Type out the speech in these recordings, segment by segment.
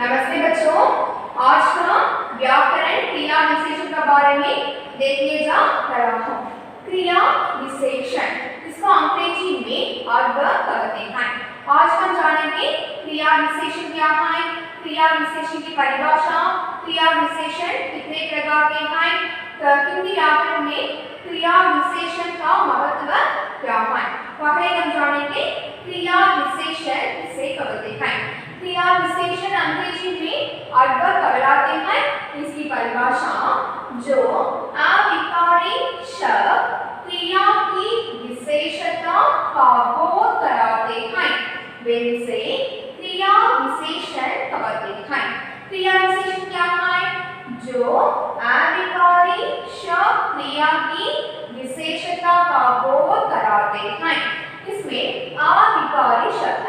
नमस्ते बच्चों, आज हम व्याकरण क्रिया विशेषण के बारे में देखने जा रहा हूँ। क्रिया विशेषण इसको अंग्रेजी में adverb कहते हैं। आज हम जानेंगे क्रिया विशेषण क्या है, क्रिया विशेषण की परिभाषा, क्रिया विशेषण कितने प्रकार के हैं, हिंदी व्याकरण में क्रिया विशेषण का महत्व क्या है। पहले हम जानेंगे क्रिया विशेषण किसे कहते हैं। क्रिया विशेषण अंग्रेजी में adverb कहलाते हैं। इसकी परिभाषा जो अविकारी शब्द क्रिया की विशेषता का बोध कराते हैं वे इसे क्रिया विशेषण कहते हैं। क्रिया विशेषण क्या है? जो अविकारी शब्द क्रिया की विशेषता का बोध कराते हैं। इसमें अविकारी शब्द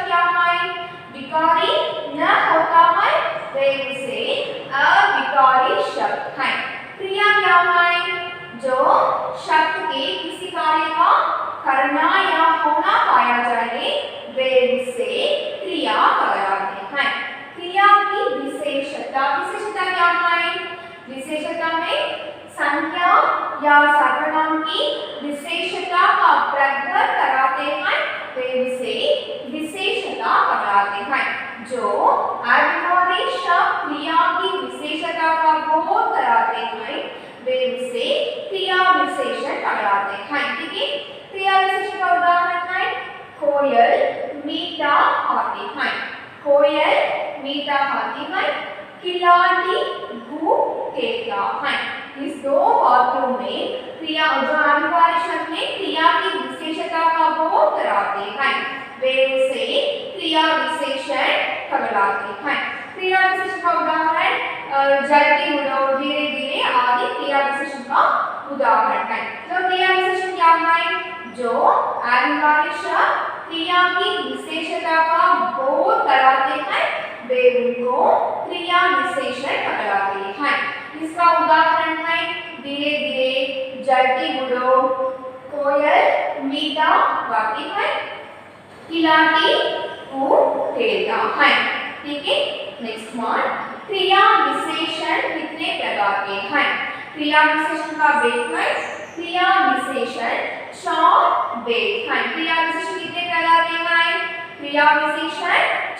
क्या है? विकारी न होता है वे इसे अविकारी शब्द है। क्रिया क्या है? जो शब्द के किसी कार्य का करना या होना पाया जाए वे इसे क्रिया कहलाते हैं। क्रिया की विशेषता क्या है? विशेषता में संख्या या सर्वनाम की विशेषता का प्रकट कराते हैं वे इसे विशेषता कहलाते हैं। जो अविकारी शब्द क्रिया की विशेषता का बोध कराते हैं वे इसे क्रिया विशेषण कहलाते हैं। ठीक है, क्रिया विशेषण का उदाहरण है कोयल मीठा हाथी है। कोयल मीठा हाथी है, खिलाड़ी भूख खेलता है। इस दो वाक्यों में क्रिया जो अविकारी शब्द में क्रिया की विशेषता का बोध कराते हैं वे उसे क्रिया विशेषण कहलाते हैं। क्रिया विशेषण का उदाहरण जल्दी उड़ो, धीरे धीरे आदि क्रिया विशेषण का उदाहरण है। तो क्रिया विशेषण क्या है? जो अविकारी शब्द क्रिया की विशेषता का बोध कराते हैं वे उनको क्रिया विशेषण कहलाते हैं। इसका उदाहरण है धीरे धीरे, जल्दी उड़ो, कोयल मीठा गाती है, खिलाड़ी भूख खेलता है। ठीक है, नेक्स्ट वन, क्रिया विशेषण कितने प्रकार के हैं? क्रिया विशेषण का भेद है क्रिया विशेषण चार भेद हैं। क्रिया विशेषण कितने प्रकार के हैं? क्रिया विशेषण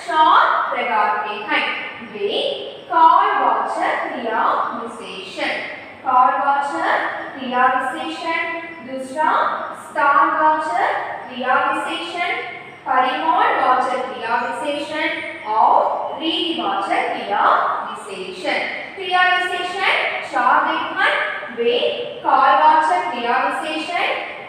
चार प्रकार के हैं। वे कालवाचक क्रिया विशेषण, कालवाचक क्रिया विशेषण, दूसरा स्थानवाचक क्रिया विशेषण, परिमाणवाचक क्रिया विशेषण और रीतिवाचक क्रिया विशेषण। क्रिया विशेषण चार हैं। वे कालवाचक क्रिया विशेषण,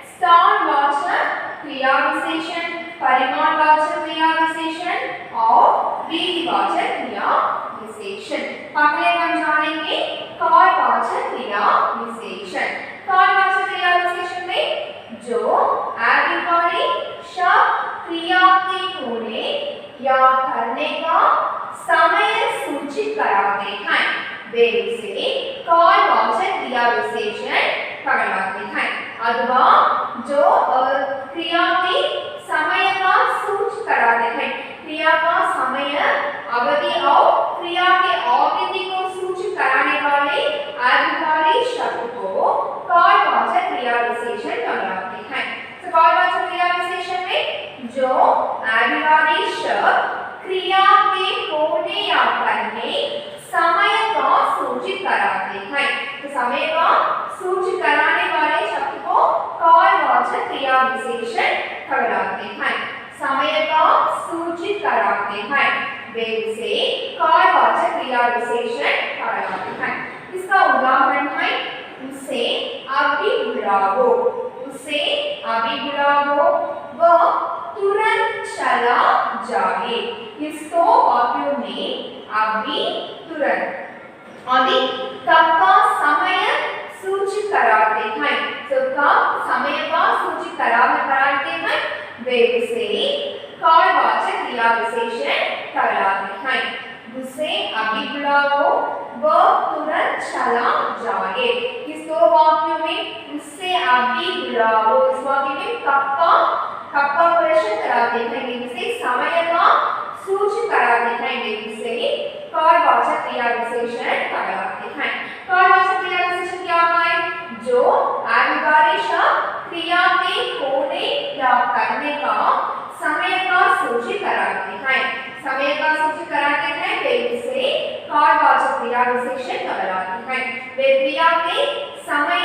स्थानवाचक क्रिया विशेषण, परिमाणवाचक क्रिया विशेषण और रीतिवाचक क्रिया विशेषण। पहले हम जानेंगे कालवाचक क्रिया विशेषण। कालवाचक क्रिया विशेषण में जो अविकारी शब्द क्रिया के होने या करने का समय सूचित कराते हैं वे इसे कालवाचक क्रिया विशेषण कहलाते हैं। अथवा जो क्रिया के समय का सूचित कराते हैं, क्रिया का समय अवधि और क्रिया के अवधि को सूचित कराने वाले अविकारी शब्द को कालवाचक क्रिया विशेषण कहलाते हैं। तो कालवाचक क्रिया विशेषण में जो अविकारी शब्द क्रिया के होने या करने समय का सूचित कराते हैं, तो समय का सूचित कराने वाले शब्द को कालवाचक क्रिया विशेषण कहलाते हैं। समय का सूचित कराते हैं वे उसे कालवाचक क्रिया विशेषण कहलाते हैं। इसका उदाहरण है उसे अभी बुलाओ, उसे अभी बुलाओ, वह तुरंत चला जाए। इस दो वाक्यों में अभी, तुरंत आदि कब का समय सूचित कराते हैं। तो कब समय का सूचित कराते हैं वे उसे कालवाचक क्रिया विशेषण कहलाते हैं। उसे अभी बुलाओ, वह तुरंत चला जाए। इस दो वाक्यों में उससे अभी बुलाओ, इस वाक्य में कब का प्रश्न कराते हैं, इसे समय का सूचित कराते हैं वे से कार्यवाचक क्रिया विशेषण कहलाते हैं। कार्यवाचक क्रिया विशेषण क्या है? जो अधिकारी शब्द क्रिया के होने या करने का समय का सूचित कराते हैं, समय का सूचित कराते हैं वे से कार्यवाचक क्रिया विशेषण कहलाते हैं। वे क्रिया के समय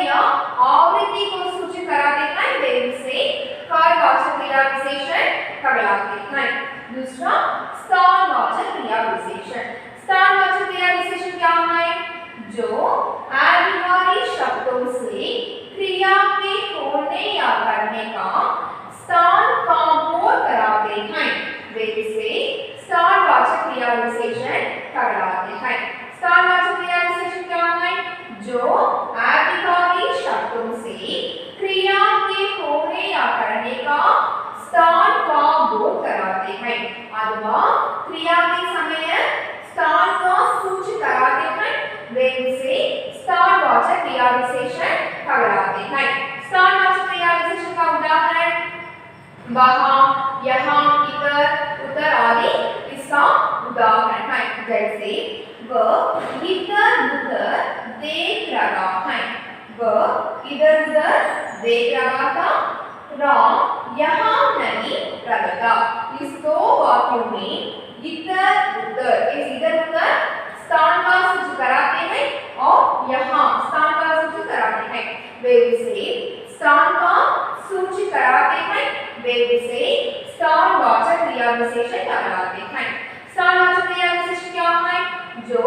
या आवृत्ति को सूचित कराते हैं वे से कार्यवाचक क्रिया विशेषण कहलाते हैं। दूसरा स्थानवाचक क्रिया विशेषण। स्थानवाचक क्रिया विशेषण क्या है? जो अधिकारी शब्दों से क्रिया के होने या करने का स्थान का बोध कराते हैं वे से स्थानवाचक क्रिया विशेषण कहलाते हैं। स्थानवाचक क्रिया विशेषण क्या है? जो अधिकारी शब्दों से क्रिया के होने या करने का स्थान का बोध कराते हैं अथवा क्रिया के समय स्थान का सूचित कराते हैं वे से स्थानवाचक क्रिया विशेषण कहलाते हैं। स्थानवाचक क्रिया विशेषण का उदाहरण वहां, यहाँ, इधर, उधर आदि इसका उदाहरण है। जैसे वह इधर उधर देख रहा है, वह इधर उधर देख रहा था, राम यहाँ नहीं रहता। इस दो वाक्यों में इधर उधर स्थान का सूचित कराते हैं और यहाँ स्थान का सूचित कराते हैं वे से स्थान का सूचित कराते हैं वे से स्थानवाचक क्रिया विशेषण कहलाते हैं। स्थानवाचक क्रिया विशेषण क्या है? जो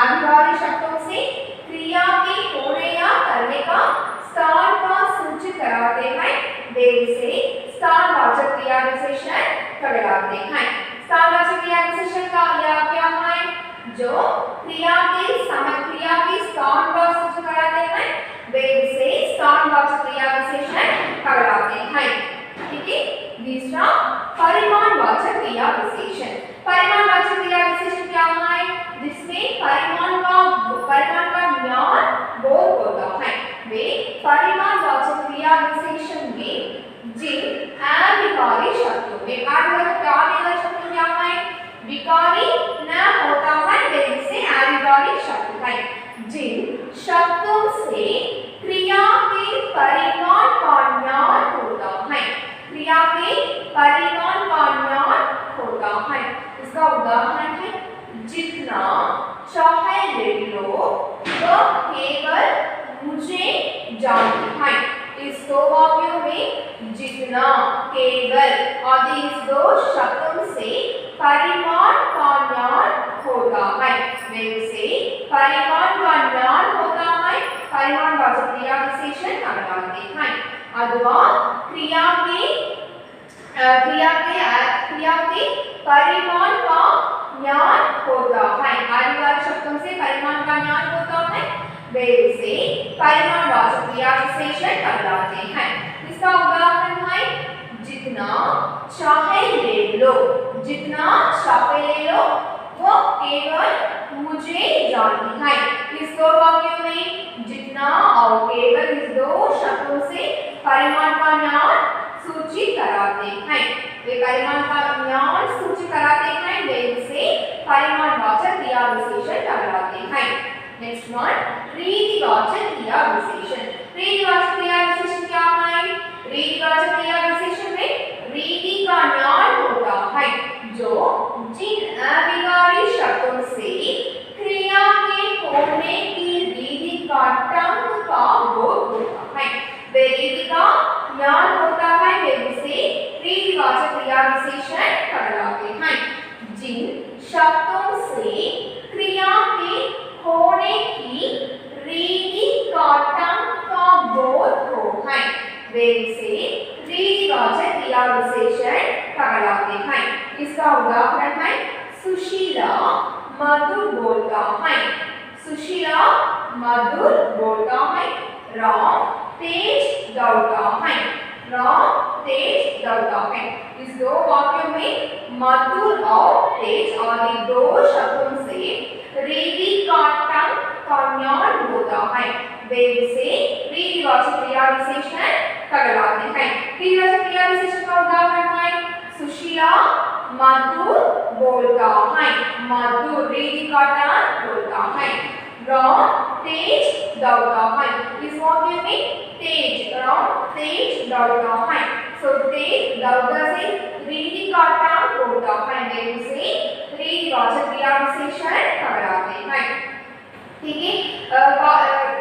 अधिकारी शब्दों से क्रिया के होने या करने का स्थान का सूचित कराते हैं वे से स्थानवाचक क्रिया विशेषण कहलाते हैं। स्थानवाचक क्रिया विशेषण का क्या है? जो क्रिया के स्थान का सूचित कराते हैं वे से स्थानवाचक क्रिया विशेषण कहलाते हैं। ठीक है। दूसरा परिमाणवाचक क्रिया विशेषण। परिमाणवाचक क्रिया विशेषण क्या है? जिसमें परिमाण का ज्ञान बोध होता है वे परिमाणवाचक क्रिया विशेषण में जिन अविकारी शब्दों में शब्द क्या है? विकारी न होता है वे से अविकारी शब्द है। जिन शब्दों से क्रिया के परिमाण का ज्ञान होता है, क्रिया के परिमाण का ज्ञान होता है। इसका उदाहरण है जितना चाहे ले लो वह केवल मुझे जानती है। इस दो वाक्यों में जितना, केवल आदि इस दो शब्दों से परिमाण का ज्ञान होता है वे से परिमाण का ज्ञान होता है परिमाणवाचक क्रिया विशेषण कहलाते हैं। अथवा क्रिया के परिमाण का ज्ञान होता है, अधिकारी शब्दों से परिमाण का ज्ञान होता है वे से परिमाणवाचक क्रिया विशेषण कहलाते हैं। इसका उदाहरण है जितना चाहे ले लो, जितना चाहे ले लो वो केवल मुझे जानती है। इस दो वाक्यों में जितना और केवल इस दो शब्दों से परिमाण का ज्ञान सूचित कराते हैं। वे परिमाण का ज्ञान सूचित कराते हैं वे से परिमाणवाचक क्रिया विशेषण कहलाते हैं। नेक्स्ट वन रीतिवाचक क्रिया विशेषण। रीतिवाचक क्रिया विशेषण क्या है? रीतिवाचक क्रिया विशेषण में रीति का ज्ञान होता है जो जिन अविकारी शब्दों से क्रिया के होने की रीति का ढंग का बोध होता है वे रीति का ज्ञान होता है वे से रीतिवाचक क्रिया विशेषण कहलाते हैं। जिन शब्दों से क्रिया के होने की रीति का ढंग का बोध हो है वे से रीतिवाचक क्रिया विशेषण कहलाते हैं। इसका उदाहरण है सुशीला मधुर बोलता है, सुशीला मधुर बोलता है। राम तेज दौड़ता है, राम तेज दौड़ता है। इस दो वाक्यों में मधुर और तेज आदि दो शब्दों से रीति का ढंग का ज्ञान होता है वे से रीतिवाचक क्रिया विशेषण कहलाते हैं। रीतिवाचक क्रिया विशेषण का उदाहरण है बोलता है, मधुर रीति काटा बोलता है। राम तेज दौड़ता है, इस वाक्य में तेज, राम तेज दौड़ता है। सो तेज दौड़ता से रीति काटा बोलता है, वे उसे रीतिवाचक क्रिया विशेषण कहलाते हैं। ठीक है,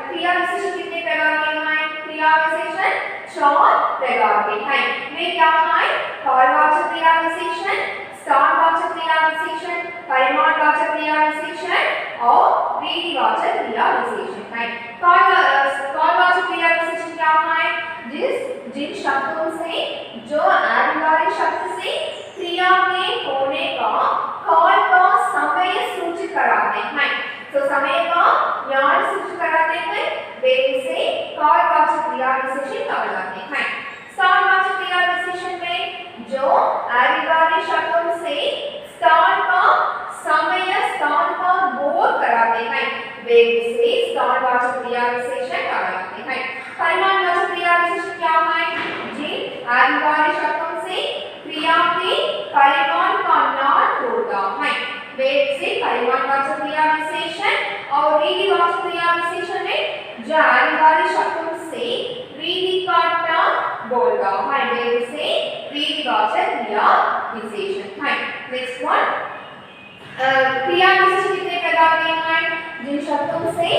क्रिया विशेषण कितने प्रकार के हैं? क्रिया विशेषण 4 प्रकार के हैं। वे क्या हैं? कालवाचक क्रिया विशेषण, स्थानवाचक क्रिया विशेषण, परिमाणवाचक क्रिया विशेषण और रीतिवाचक क्रिया विशेषण हैं। कालवाचक क्रिया विशेषण क्या हैं? जिन शब्दों से जो आधिकारिक शब्द से क्रिया के होने का काल का समय सूचित कराते हैं। तो समय का ज्ञान सूचित कराते हैं, वे उसे कालवाचक क्रिया विशेषण कहलाते हैं। स्थानवाचक क्रिया विशेषण में जो आधिकारिक शब्दों से स्थान का समय स्थान का बोध कराते हैं, वे उसे स्थानवाचक क्रिया विशेषण कहलाते हैं। परिमाणवाचक क्रिया विशेषण क्या है? जिन आधिकारिक शब्दों से क्रिया के परिमाण का नाम होता है, वे उसे परिमाणवाचक क्रिया विशेषण। और रीतिवाचक क्रिया विशेषण में जो आधिकारिक शब्दों से रीति का टर्म बोलता है, वे उसे रीतिवाचक क्रिया विशेषण है। नेक्स्ट वन, क्रिया विशेषण कितने प्रकार के हैं? जिन शब्दों से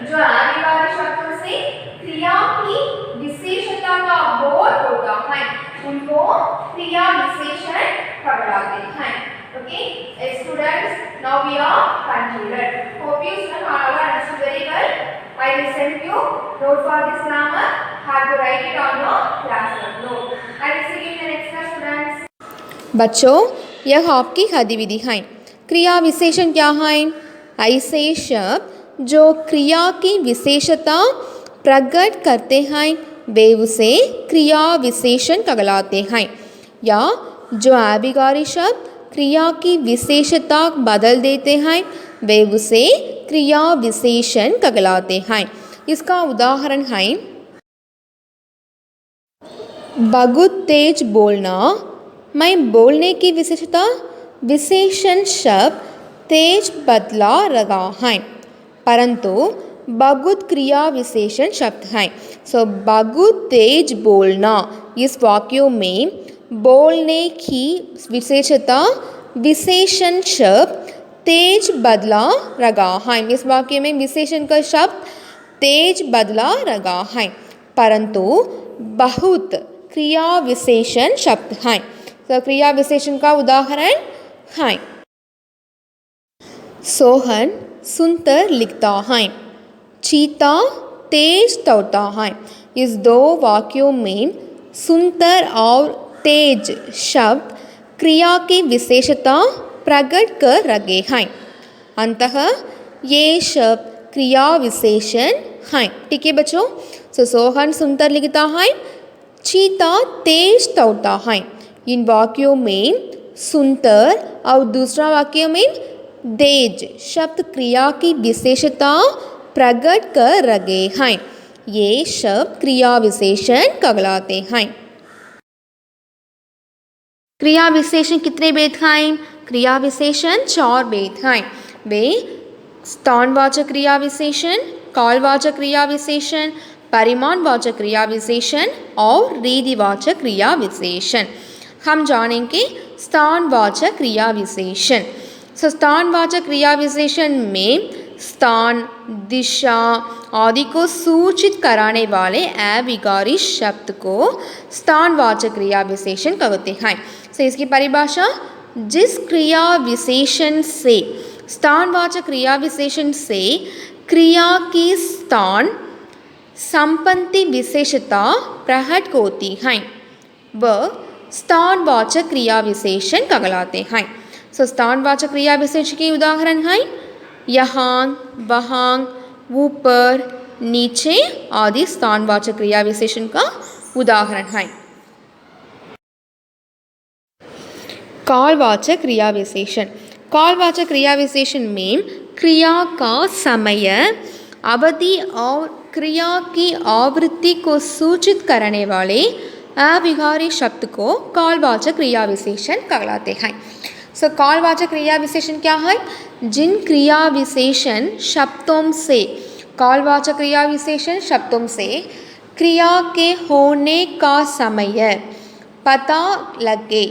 जो आधिकारिक शब्दों से क्रिया की विशेषता का बोध होता है, उनको क्रिया विशेषण कहलाते हैं। Okay, students, now we are concluded. Hope you students all understood very well. I will send you note for this grammar. Have to write it on your classroom note. I will see you in the next class, students. बच्चों, यह आपकी गतिविधि है। क्रिया विशेषण क्या है? ऐसे शब्द जो क्रिया की विशेषता प्रकट करते हैं, वे उसे क्रिया विशेषण कहलाते हैं। या जो आभिकारी शब्द क्रिया की विशेषता बदल देते हैं, वे उसे क्रिया विशेषण कहलाते हैं। इसका उदाहरण है बहुत तेज बोलना। मैं बोलने की विशेषता विशेषण शब्द तेज बदला रहा है, परंतु बहुत क्रिया विशेषण शब्द है। सो बहुत तेज बोलना, इस वाक्यों में बोलने की विशेषता विशेषण शब्द तेज बदला रहा है। इस वाक्य में विशेषण का शब्द तेज बदला रहा है, परंतु बहुत क्रिया विशेषण शब्द है। तो क्रिया विशेषण का उदाहरण है सोहन सुनकर लिखता है, चीता तेज दौड़ता है। इस दो वाक्यों में सुनकर और तेज शब्द क्रिया की विशेषता प्रकट कर रहे हैं, अतः ये शब्द क्रिया विशेषण हैं। ठीक है बच्चों, सोहन सुनकर लिखता है, चीता तेज दौड़ता है। इन वाक्यों में सुनकर और दूसरा वाक्य में तेज शब्द क्रिया की विशेषता प्रकट कर रहे हैं, ये शब्द क्रिया विशेषण कहलाते हैं। क्रिया विशेषण कितने भेद हैं? क्रिया विशेषण 4 भेद हैं। वे स्थानवाचक क्रिया विशेषण, कालवाचक क्रिया विशेषण, परिमाणवाचक क्रिया विशेषण और रीतिवाचक क्रिया विशेषण। हम जानेंगे स्थानवाचक क्रिया विशेषण। स्थानवाचक क्रिया विशेषण में स्थान, दिशा आदि को सूचित कराने वाले अविकारी शब्द को स्थानवाचक क्रिया विशेषण कहते हैं। इसकी परिभाषा, जिस क्रिया विशेषण से स्थानवाचक क्रिया विशेषण से क्रिया की स्थान संपत्ति विशेषता प्रकट होती है, वह स्थानवाचक क्रिया विशेषण कहलाते हैं। स्थानवाचक क्रिया विशेषण के उदाहरण हैं यहाँ, वहाँ, ऊपर, नीचे आदि स्थानवाचक क्रिया विशेषण का उदाहरण है। कालवाचक क्रिया विशेषण। कालवाचक क्रिया विशेषण में क्रिया का समय, अवधि और क्रिया की आवृत्ति को सूचित करने वाले अविकारी शब्द को कालवाचक क्रिया विशेषण कहलाते हैं। सो कालवाचक क्रिया विशेषण क्या है? जिन क्रिया विशेषण शब्दों से, कालवाचक क्रिया विशेषण शब्दों से क्रिया के होने का समय पता लगे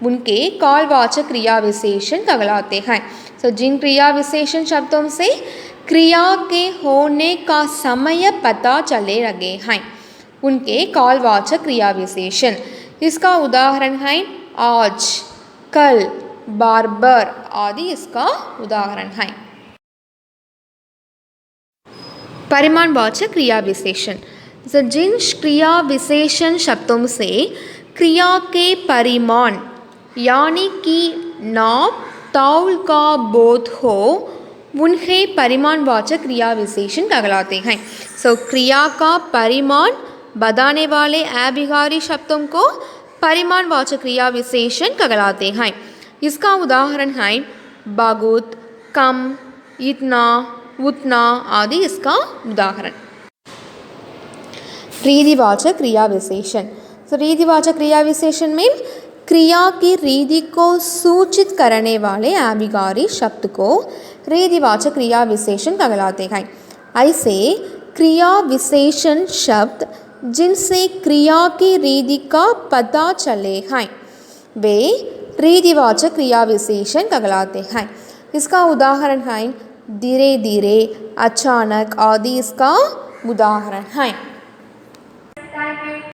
उनके कालवाचक क्रिया विशेषण कहलाते हैं। सो जिन क्रिया विशेषण शब्दों से क्रिया के होने का समय पता चले लगे हैं उनके कालवाचक क्रिया विशेषण। इसका उदाहरण है आज, कल, बार आदि इसका उदाहरण है। परिमाणवाचक क्रिया विशेषण, जिन क्रिया विशेषण शब्दों से क्रिया के परिमाण यानी कि नाप तौल का बोध हो उन्हें परिमाणवाचक क्रिया विशेषण कहलाते हैं। सो क्रिया का परिमाण बताने वाले अभिकारी शब्दों को परिमाणवाचक क्रिया विशेषण कहलाते हैं। इसका उदाहरण है बहुत, कम, इतना, उतना आदि इसका उदाहरण। रीतिवाचक क्रिया विशेषण, तो रीतिवाचक क्रिया विशेषण में क्रिया की रीति को सूचित करने वाले अभिकारी शब्द को रीतिवाचक क्रिया विशेषण कहलाते हैं। ऐसे क्रिया विशेषण शब्द जिनसे क्रिया की रीति का पता चले हैं वे रीतिवाचक क्रिया विशेषण कहलाते हैं। इसका उदाहरण है धीरे धीरे, अचानक आदि इसका उदाहरण है।